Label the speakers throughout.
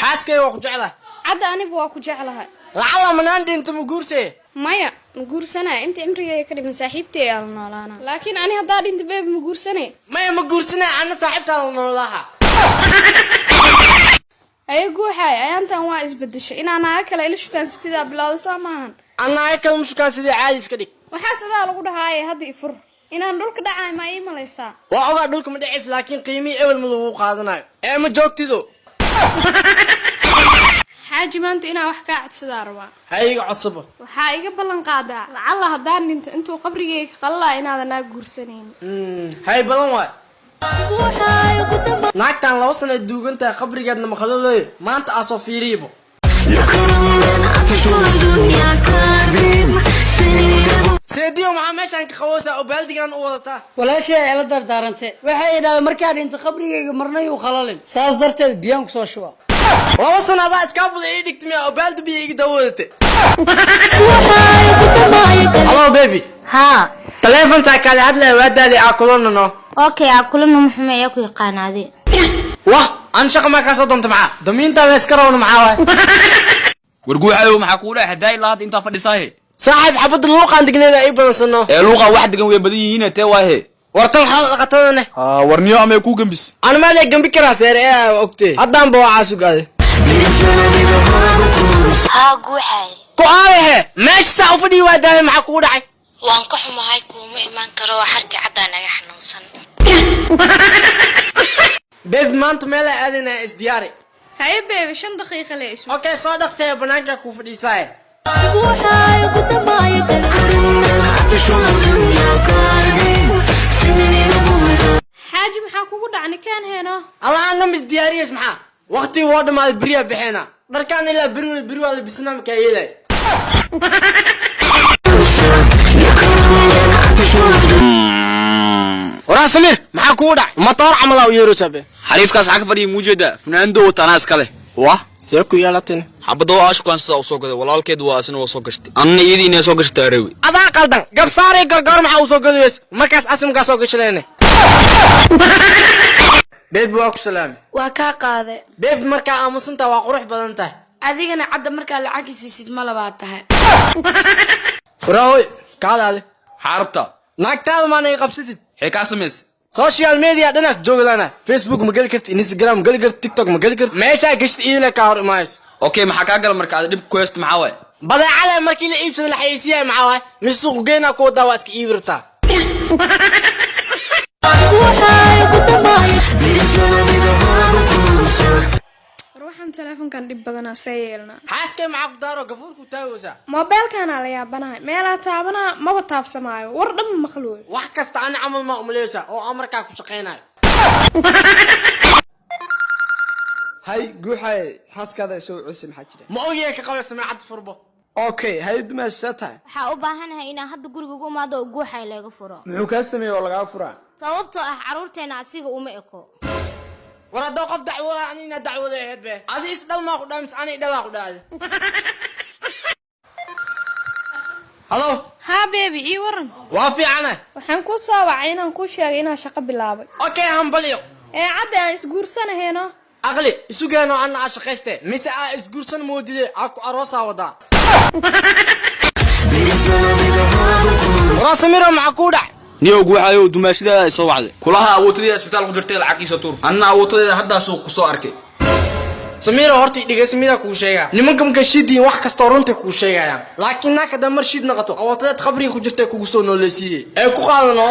Speaker 1: حاسكي وكجعله
Speaker 2: عدا أنا بواكو جعلها
Speaker 1: لعل من عندي أنت مقورسي
Speaker 2: مايا مقور سنة أنت عمري كده من صاحبتي يا نولانا لكن أنا هدار أنت بيب مقور سنة
Speaker 1: مايا مقورسنا أنا صاحبتها نولاها
Speaker 2: أي جوحي أنت هو إثبتش إن أنا أكل إيش كان ستة بلاد سامان
Speaker 1: أنا أكل مش كان سيدي عايز كده
Speaker 2: وحاسة ده لو ده هاي هذا يفر إن أنا كده عاي ما يمليسا
Speaker 1: وأقعد دولكم دعيس لكن قيمي أول ملوك هذا إيه ما جوكتي ذو
Speaker 2: حاجة ما أنت أنا وحكا عد سداروا
Speaker 1: هاي عصبة
Speaker 2: وحايقة بلن قادا لعل هدان أنتو قبري قلا إن هذا ناقور سنين
Speaker 1: هاي بلن واي naagtan 2 sano duuganta qabrigeedna ma khadalay maanta aso fiiriibo seediyo maxaa meeshan ka qawoosa oo baaldigan u wadata
Speaker 3: walaashay ila dardaarantay waxay yiraahdo markaa inta qabrigeyga marnay u khalalin saas darteed biyaan ku soo shuba
Speaker 1: 2 sano adaa iska bud ii dhigtay oo baaldi biyo iga dawadate hello baby
Speaker 4: ها
Speaker 1: telefonta kale hadlay waadaali aakulano
Speaker 4: اوكي اكلنا محمد ياكو يقانادي
Speaker 1: wah aan shaqo ma ka soo doonto maxaa damiinta la iska rawn maxaa waay
Speaker 5: warguuxayo maxaa ku dhahay haday laad inta fadhisahay
Speaker 1: saaxib xabad luuqan digneeda ay balansano
Speaker 5: ee luuqa wax digan way badan yihiin tee waaye
Speaker 1: wartan xal qatadane
Speaker 5: warniyo ama ku gambis
Speaker 1: ana ma leeg gambi kara seer ee ogtay haddaan baa waxa sugaade
Speaker 4: ها غوحاي
Speaker 1: ku aahe meeshta u fadhi waadaay maxaa ku dhacay
Speaker 4: وان كحماhay kuma iman karo xarti cadaan naga xanuunsan
Speaker 1: بيبي ما انت مالا ادنا اس دياري
Speaker 2: هاي بيبي 5 دقيقة ليش
Speaker 1: اوكي صادق سي بنانكا كوفدي ساي
Speaker 4: غوحاي قدامي
Speaker 2: حاجة محا كوكو دعني كان هنا
Speaker 1: الله انا مس دياري اسمها وقتي واد ما بريا بحينا دركان الى برو اللي بسنام كايله ورا سمير maxaa ku dhacay matoor camal oo yeerusabe
Speaker 5: xariifkaas xaq fadhi muujada fanaando tanaas kale
Speaker 1: wah see ku yeelatin
Speaker 5: xabado aashkan soo soo gaday walaalkeed waa asna soo gashtay anna iyadiina soo gashtay reewi
Speaker 1: adaa qaldan gabsaare gargaar maxaa u soo gadays markaas asimka soo gashaleene beeb waa ku salaam
Speaker 2: waa ka qaade
Speaker 1: beeb markaa aamusanta waa qurux badan tahay
Speaker 2: adigana cadda markaa lacag siisid ma labaad tahay
Speaker 1: rooy kaalaale
Speaker 5: xarabta
Speaker 1: naagtaada ma nay qabsatid
Speaker 5: xika sameys
Speaker 1: social media dhanak jooglaana facebook ma gali kartid instagram ma gali kartid tiktok ma gali kartid meesha gashti ila ka hor imays
Speaker 5: okay maxaa ka gal markaa dib ku heest maxaa way
Speaker 1: badeecada markii la iibsado la xayisiyaa maxaa way mis suuq geena ku daawa iska iibirta
Speaker 2: ruuxan telefonkan dib badana sayelna
Speaker 1: xaaskay maxaa ku daaro gafuurku taagoosa
Speaker 2: mobilkana la yaabanahay meela taabana maba taabsamaayo war dhan maqluuy
Speaker 1: wax kasta aan amal ma umleeysa oo amarka ku shaqeynayo
Speaker 6: hay guuxay xaaskada soo cusub maxaa jira
Speaker 1: ma ogiye ka qabay samacad furbo
Speaker 6: okay hay dumaashta tahay
Speaker 4: waxa u baahanahay inaan hadda guriga ugu imaado oo guuxay laga furo
Speaker 6: muxuu ka sameeyay oo laga furaa
Speaker 4: sababtoo ah caruurteena asiga uma eko
Speaker 1: wara doo qof dacwo anina dacwada ahayd be adi is dhal ma ku dhaamis ani dhala ku dhaade hello
Speaker 2: ha baby ii waran
Speaker 1: waa fiicana
Speaker 2: waxaan ku soo wacay inaan ku sheegay inaan shaqo bilaabay
Speaker 1: okay hambaliyo
Speaker 2: ee cadda aan isguursanahayno
Speaker 1: aqli isugeeno aan shaqayste mise aa isguursan moodide aku aroosa wada wara samiro ma ku dhac
Speaker 5: niyo guuxayo dumaashida ay soo wacday kulaha awoodada isbitaal ku jirtay lacagiisa tuur anna awoodada hadda suuq ku soo arkay
Speaker 1: samiro horti dhigay samira ku sheega nimanka marka shidii wax kasta runta ku sheegayaan laakiin naaka damar shid naqato awoodada qabriga ku jirtay kugu soo nooleysiyay ee ku qaadano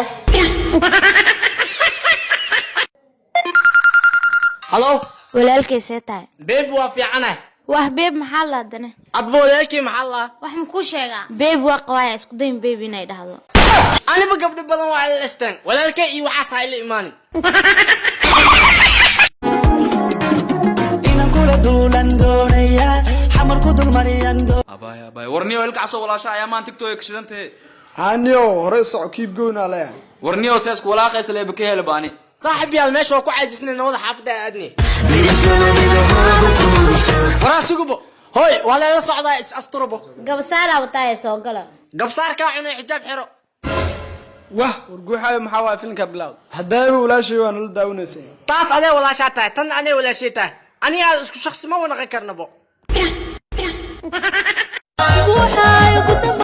Speaker 1: hello
Speaker 4: walaalkay seetay
Speaker 1: beeb waa fiicana
Speaker 4: wah beeb maxaa la hadana
Speaker 1: adbo walaalkii maxaa la
Speaker 4: wax ma ku sheegaa beeb waa qawaaya isku dayn beeb inay dhahdo
Speaker 1: aniba gabdho badan waa la istaan walaalkay iyo waxa saay la iimaan
Speaker 7: ina kula duulan doonaya xamar ku dul mariyando
Speaker 5: abay warniyo ilkaas walaasha ayaa maan tiktok ka shidantay
Speaker 6: haniyo hore soo kiib goona leh
Speaker 5: warniyo saas ku walaaqaysa leeb ka hel baani
Speaker 1: صاحب يا المشي وكو عاجزنا نوضح حافظة أدني وراسقبو هوي ولا لا صعدا أسطربو
Speaker 4: gabsaara wataay soo gala
Speaker 1: قبصار كاعنو حجاب حرو
Speaker 6: wah warguuxay maxaa waa filimka bilaw hadaa walaashay waan la daawanaysaa
Speaker 1: taas adee walaashaa tahay tan anee walaashay tahay أنا هذا اسكو شخص ما ونقي كرنبو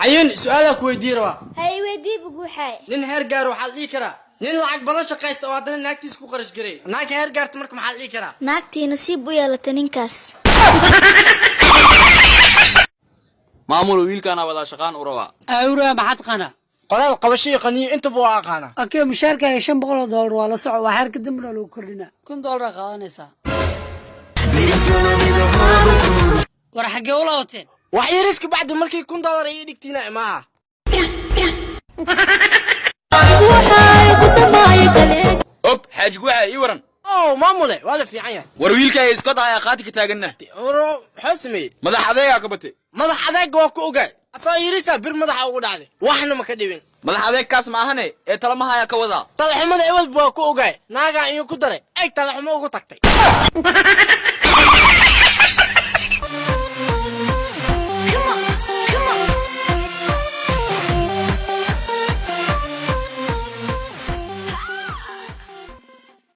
Speaker 1: عيون سؤالك ويديروا
Speaker 8: هاي ويدي بقوحاي
Speaker 1: نين هيرجار وحال لي كرا نين لعق بدل شقيست oo hadana naagtiis ku qarash garay naag heergaarta marka maxaa lii karaa
Speaker 8: naagtii nasiib u yeelatay ninkaas
Speaker 5: maamul wiilkana wada shaqaan u rabaa
Speaker 3: awra maxad qana
Speaker 1: qoraal qabashay qaniyo inta buu aqaana
Speaker 3: okay mushaarkaaga $500 waa la soco waa xeer ka dambana lagu kordhina $1,000 qaadanaysa war xagee u laawateen
Speaker 1: wax yariska bacdi markii $1,000 ay dhigtiina maaha
Speaker 5: ob xaajig waxa ii waran
Speaker 1: oo maamule wala fiican yahay
Speaker 5: war wiilkaaga iska tahay qaati ka taagana
Speaker 1: xusmi
Speaker 5: madax adeega ka batay
Speaker 1: madax adeeg waa ku ogaay asoo yirisa bir madaxa ugu dhacday waxna ma ka dhibin
Speaker 5: madax adeeg kaas ma ahane ee talamaha ayaa ka wada
Speaker 1: talaxumada eewad baa ku ogaay naaga iyo ku daray ay talaxumo ugu tagtay